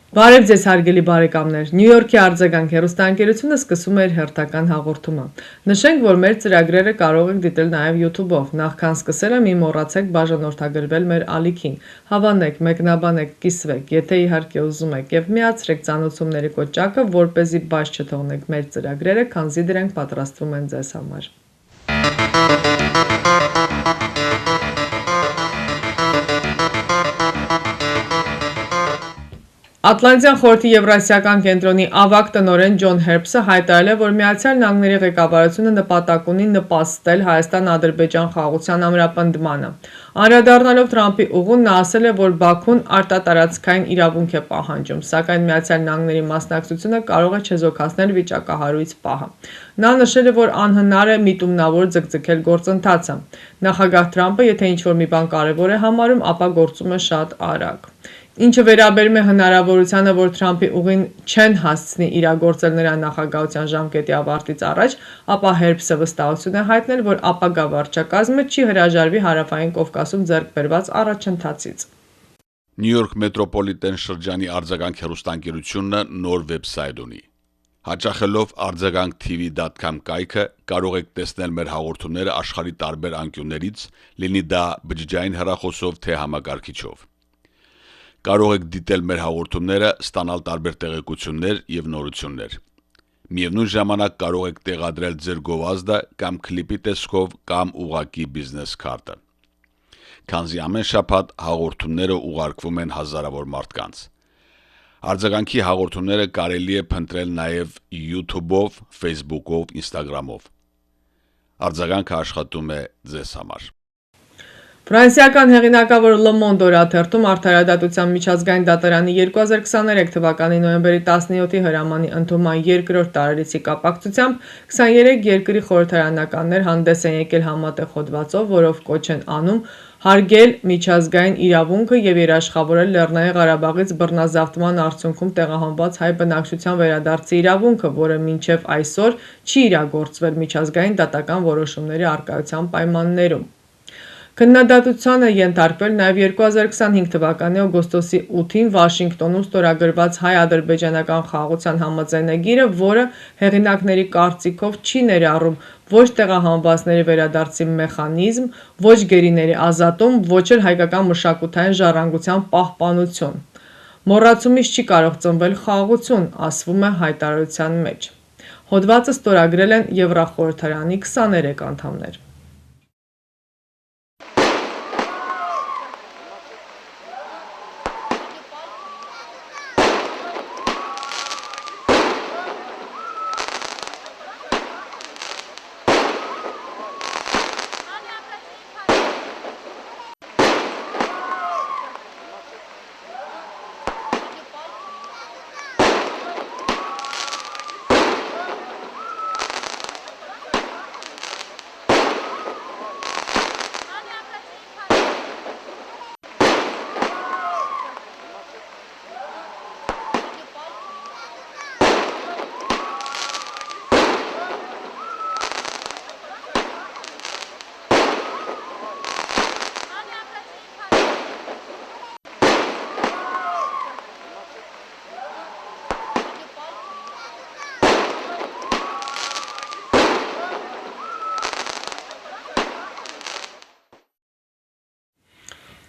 Բարև ձեզ հարգելի բարեկամներ, Նյու Յորքի արձագանք հեռուստաընկերությունը սկսում է իր հերթական հաղորդումը։ Նշենք, որ մեր ծրագրերը կարող եք դիտել նաև YouTube-ով։ Նախքան սկսելը մի մոռացեք բաժանորդագրվել մեր ալիքին։ Հավանեք, մեկնաբանեք, կիսվեք, եթե իհարկե ուզում եք, եւ միացրեք ծանոթությունների կոճակը, որպեսզի բաց չթողնեք մեր ծրագրերը, քանզի դրանք պատրաստվում են ձեզ համար։ Ատլանտյան խորհրդի Եվրասիական կենտրոնի ավագ տնօրեն Ջոն Հերբսը հայտարարել է, որ Միացյալ Նահանգների ղեկավարությունը նպատակ ունի նպաստել Հայաստան-Ադրբեջան խաղաղության ամրապնդմանը։ Անդրադառնալով Թրամփի ուղուն, նա ասել է, որ Բաքուն արտատարածքային իրավունք է պահանջում, սակայն Միացյալ Նահանգների մասնակցությունը կարող է չեզոքացնել վիճակահարույց պահը։ Նա նշել է, որ անհնար է միտումնավոր ձգձգել գործընթացը։ Նախագահ Թրամփը, եթե ինչ-որ մի բան կարևոր է համարում, ապա գործում է շատ արագ։ Ինչը վերաբերում է հնարավորությանը, որ Թրամփի ուղին չեն հասցնի իրագործել նրա նախագահության ժամկետի ավարտից առաջ, ապա Հերբսը վստահություն է հայտնել, որ ապագա վարչակազմը չի հրաժարվի Հարավային Կովկասում ձեռք բերված առաջընթացից։ Նյու Յորք մետրոպոլիտեն շրջանի արձագանք հեռուստաընկերությունը նոր վեբսայթ ունի։ Հաճախելով արձագանk.tv.com կայքը կարող եք տեսնել մեր հաղորդումները աշխարհի տարբեր անկյուններից, լինի դա բջջային հեռախոսով թե համակարգիչով։ Կարող եք դիտել մեր հաղորդումները, ստանալ տարբեր տեղեկություններ եւ նորություններ։ Միևնույն ժամանակ կարող եք տեղադրել ձեր գովազդը կամ կլիպի տեսքով կամ ուղղակի բիզնես քարտը։ Քանզի ամեն շաբաթ հաղորդումները ուղարկվում են հազարավոր մարդկանց։ Արձագանքի հաղորդումները կարելի է փնտրել նաեւ YouTube-ով, Facebook-ով, Instagram-ով։ Արձագանքը աշխատում է ձեզ համար։ Ֆրանսիական հեղինակավոր Le Monde օրաթերթում Արդարադատության միջազգային դատարանի 2023 թվականի նոյեմբերի 17-ի հրամանի ընդունման երկրորդ տարելիցի կապակցությամբ 23 երկրի խորհրդարանականներ հանդես են եկել համատեղ հոդվածով, որով կոչ են անում հարգել միջազգային իրավունքը եւ երաշխավորել Լեռնային Ղարաբաղից բռնազավթման արդյունքում տեղահանված հայ բնակչության վերադարձի իրավունքը, որը մինչև այսօր չի իրագործվել միջազգային դատական որոշումների առկայության պայմաններում։ Քննադատությանը ենթարկվել նաև 2025 թվականի օգոստոսի 8-ին Վաշինգտոնում ստորագրված հայ-ադրբեջանական խաղաղության համաձայնագիրը, որը հեղինակների կարծիքով չի ներառում ոչ տեղահանվածների վերադարձի մեխանիզմ, ոչ գերիների ազատում, ոչ էլ հայկական մշակութային ժառանգության պահպանություն։ Մոռացումից չի կարող ծնվել խաղաղություն, ասվում է հայտարարության մեջ։ Հոդվածը ստորագրել են Եվրախորհրդարանի 23 անդամներ։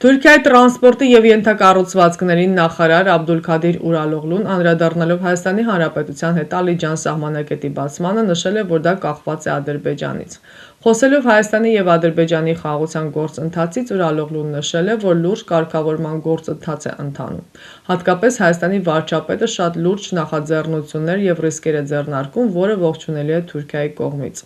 Թուրքիայի տրանսպորտի եւ ենթակառուցվածքների նախարար Աբդուլքադիր Ուրալօղլուն անդրադառնալով Հայաստանի Հանրապետության հետ Ալիջան սահմանակետի բացմանը նշել է, որ դա կախված է Ադրբեջանից։ Խոսելով Հայաստանի եւ Ադրբեջանի խաղաղության գործընթացից Ուրալօղլուն նշել է, որ լուրջ կարգավորման գործընթաց է ընթանում։ Հատկապես Հայաստանի վարչապետը շատ լուրջ նախաձեռնություններ եւ ռիսկեր է ձեռնարկում, որը ողջունելի է Թուրքիայի կողմից։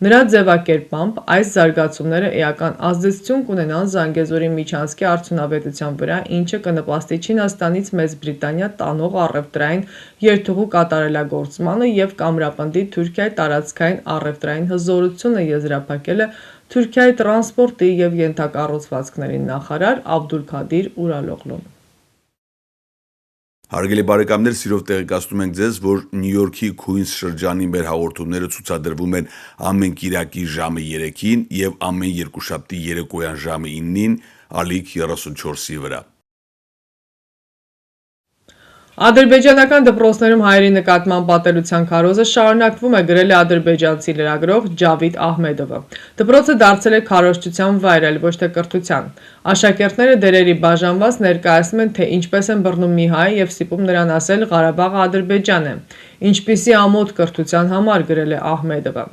Նրա ձևակերպամբ այս զարգացումները էական ազդեցություն կունենան Զանգեզուրի միջանցքի արդյունավետության վրա, ինչը կնպաստի Չինաստանից Մեծ Բրիտանիա տանող առևտրային երթուղու կատարելագործմանը եւ կամրապնդի Թուրքիայի տարածքային առևտրային հզորությունը, եզրափակել է Թուրքիայի տրանսպորտի եւ ենթակառուցվածքների նախարար Աբդուլքադիր Ուրալօղլուն։ Հարգելի բարեկամներ, սիրով տեղեկացնում ենք ձեզ, որ Նյու Յորքի Քուինս շրջանի մեր հաղորդումները ցուցադրվում են ամեն կիրակի ժամը 3-ին եւ ամեն երկուշաբթի երեկոյան ժամը 9-ին ալիք 34-ի վրա։ Ադրբեջանական դպրոցներում հայերի նկատմամբ պատելության քարոզը շարունակվում է, գրել է ադրբեջանցի լրագրող Ջավիդ Ահմեդովը։ Դպրոցը դարձել է քարոզչության վայր, այլ ոչ թե կրթության։ Աշակերտները դերերի բաժանված ներկայացնում են, թե ինչպես են բռնում մի հայ եւ ստիպում նրան ասել «Ղարաբաղը Ադրբեջան է»։ Ինչպիսի ամոթ կրթության համար, գրել է Ահմեդովը։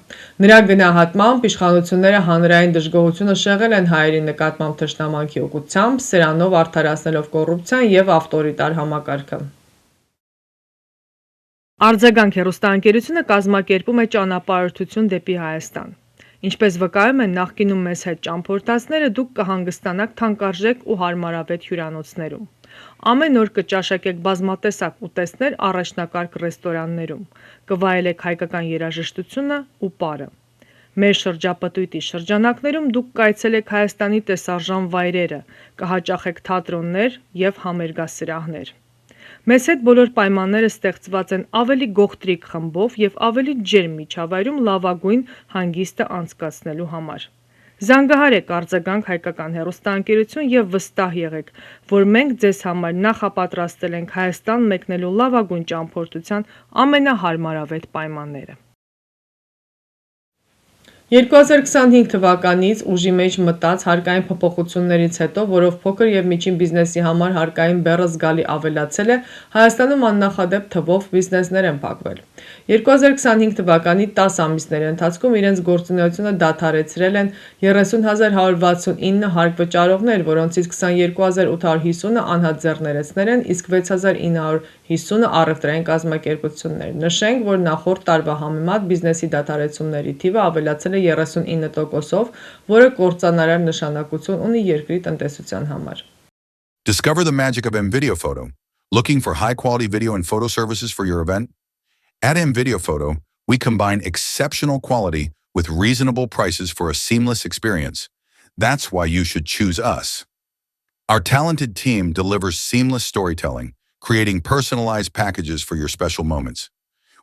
Նրա գնահատմամբ իշխանությունները հանրային դժգոհությունը շեղել են հայերի նկատմամբ թշնամանքի ուղղությամբ, սրանով արդարացնելով կոռուպցիան եւ ավտորիտար համակարգը։ Արձագանք հեռուստաընկերությունը կազմակերպում է ճանապարհորդություն դեպի Հայաստան։ Ինչպես վկայում են նախկինում մեզ հետ ճամփորդածները, դուք կհանգստանաք թանկարժեք ու հարմարավետ հյուրանոցներում։ Ամեն օր կճաշակեք բազմատեսակ ուտեստներ առաջնակարգ ռեստորաններում, կվայելեք հայկական երաժշտությունը ու պարը։ Մեր շրջապտույտի շրջանակներում դուք կայցելեք Հայաստանի տեսարժան վայրերը, կհաճախեք թատրոններ եւ համերգասրահներ։ Մեզ հետ բոլոր պայմանները ստեղծված են ավելի գողտրիկ խմբով եւ ավելի ջերմ միջավայրում լավագույն հանգիստը անցկացնելու համար։ Զանգահարեք արձագանք հայկական հեռուստաընկերություն եւ վստահ եղեք, որ մենք ձեզ համար նախապատրաստել ենք Հայաստան մեկնելու լավագույն ճամփորդության ամենահարմարավետ պայմանները։ 2025 թվականից ուժի մեջ մտած հարկային փոփոխություններից հետո, որով փոքր եւ միջին բիզնեսի համար հարկային բեռը զգալի ավելացել է, Հայաստանում աննախադեպ թվով բիզնեսներ են փակվել։ 2025 թվականի 10 ամիսների ընթացքում իրենց գործունեությունը դադարեցրել են 30,169 հարկ վճարողներ, որոնցից 22,850-ը անհատ ձեռներեցներ են, իսկ 6,950-ը առևտրային կազմակերպություններ։ Նշենք, որ նախորդ տարվա համեմատ բիզնեսի դադարեցումների թիվը ավելացել է 39%-ով, որը կործանարար նշանակություն ունի երկրի տնտեսության համար։ Discover the magic of M-Video Photo. Looking for high-quality video and photo services for your event? At M-Video Photo, we combine exceptional quality with reasonable prices for a seamless experience. That's why you should choose us. Our talented team delivers seamless storytelling, creating personalized packages for your special moments.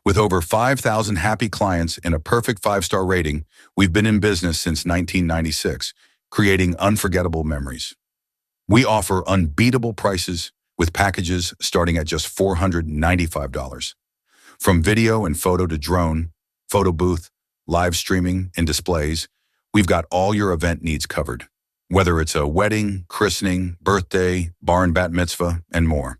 With over 5,000 happy clients and a perfect 5-star rating, we've been in business since 1996, creating unforgettable memories. We offer unbeatable prices with packages starting at just $495. From video and photo to drone, photo booth, live streaming, and displays, we've got all your event needs covered. Whether it's a wedding, christening, birthday, bar and bat mitzvah, and more.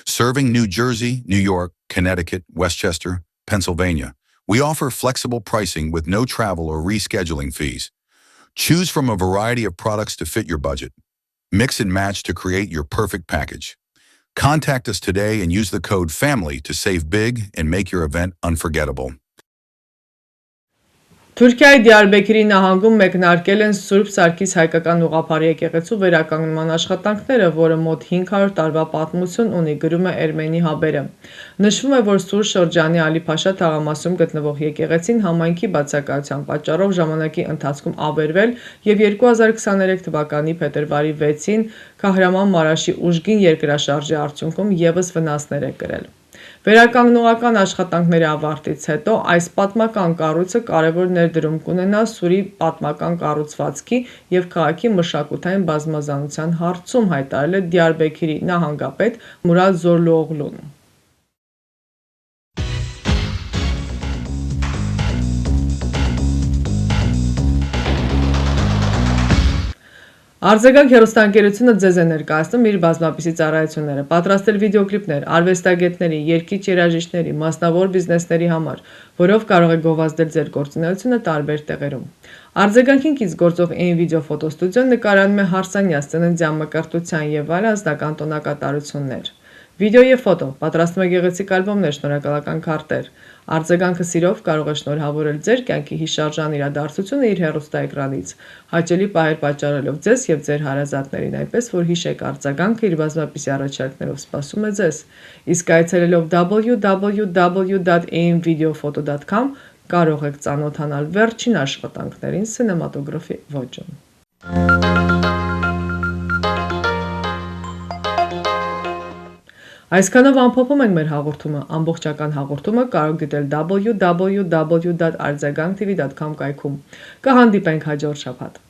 Serving New Jersey, New York, Connecticut, Westchester, Pennsylvania, we offer flexible pricing with no travel or rescheduling fees. Choose from a variety of products to fit your budget. Mix and match to create your perfect package. Contact us today and use the code FAMILY to save big and make your event unforgettable. Թուրքիայի Դիարբեքիրի նահանգում մեկնարկել են Սուրբ Սարգիս հայկական ուղղափառ եկեղեցու վերականգնման աշխատանքները, որը մոտ 500 տարվա պատմություն ունի, գրում է Էրմենի Հաբերը։ Նշվում է, որ Սուր շրջանի Ալի-Փաշա թաղամասում գտնվող եկեղեցին համայնքի բացակայության պատճառով ժամանակի ընթացքում ավերվել եւ 2023 թվականի փետրվարի 6-ին Քահրաման Մարաշի ուժգին երկրաշարժի արդյունքում եւս վնասներ է կրել։ Վերականգնողական աշխատանքների ավարտից հետո այս պատմական կառույցը կարևոր ներդրում կունենա Սուրի պատմական կառուցվածքի եւ քաղաքի մշակութային բազմազանության հարցում, հայտարարել է Դիարբեքիրի նահանգապետ Մուրադ Զորլուօղլուն։ Արձագանք հեռուստաընկերությունը ձեզ է ներկայացնում իր բազմապիսի ծառայությունները, պատրաստել վիդեոկլիպներ, արվեստագետների, երգիչ երաժիշտների, մասնավոր բիզնեսների համար, որով կարող եք գովազդել ձեր գործունեությունը տարբեր տեղերում։ Արձագանքին կից գործող N-Video ֆոտոստուդիոն նկարանում է հարսանյաց ծննդյան մկրտության եւ այլ անձնական տոնակատարություններ։ Վիդեո եւ ֆոտո, պատրաստում է գեղեցիկ ալբոմներ, շնորհակալական քարտեր։ Արձագանքը սիրով կարող է շնորհավորել ձեր կյանքի հիշարժան իրադարձությունը իր հեռուստաէկրանից, հաճելի պահեր պատճառելով ձեզ եւ ձեր հարազատներին, այնպես որ հիշեք արձագանքը իր բազմապիսի առաջարկներով սպասում է ձեզ։ Իսկ այցելելով www.amvideophoto.com կարող եք ծանոթանալ վերջին աշխատանքներին սինեմատոգրաֆի ոճում։ Այսքանով ամփոփում ենք մեր հաղորդումը, ամբողջական հաղորդումը կարող դիտել www.arzaganktv.com կայքում։ Կհանդիպենք հաջորդ շաբաթ։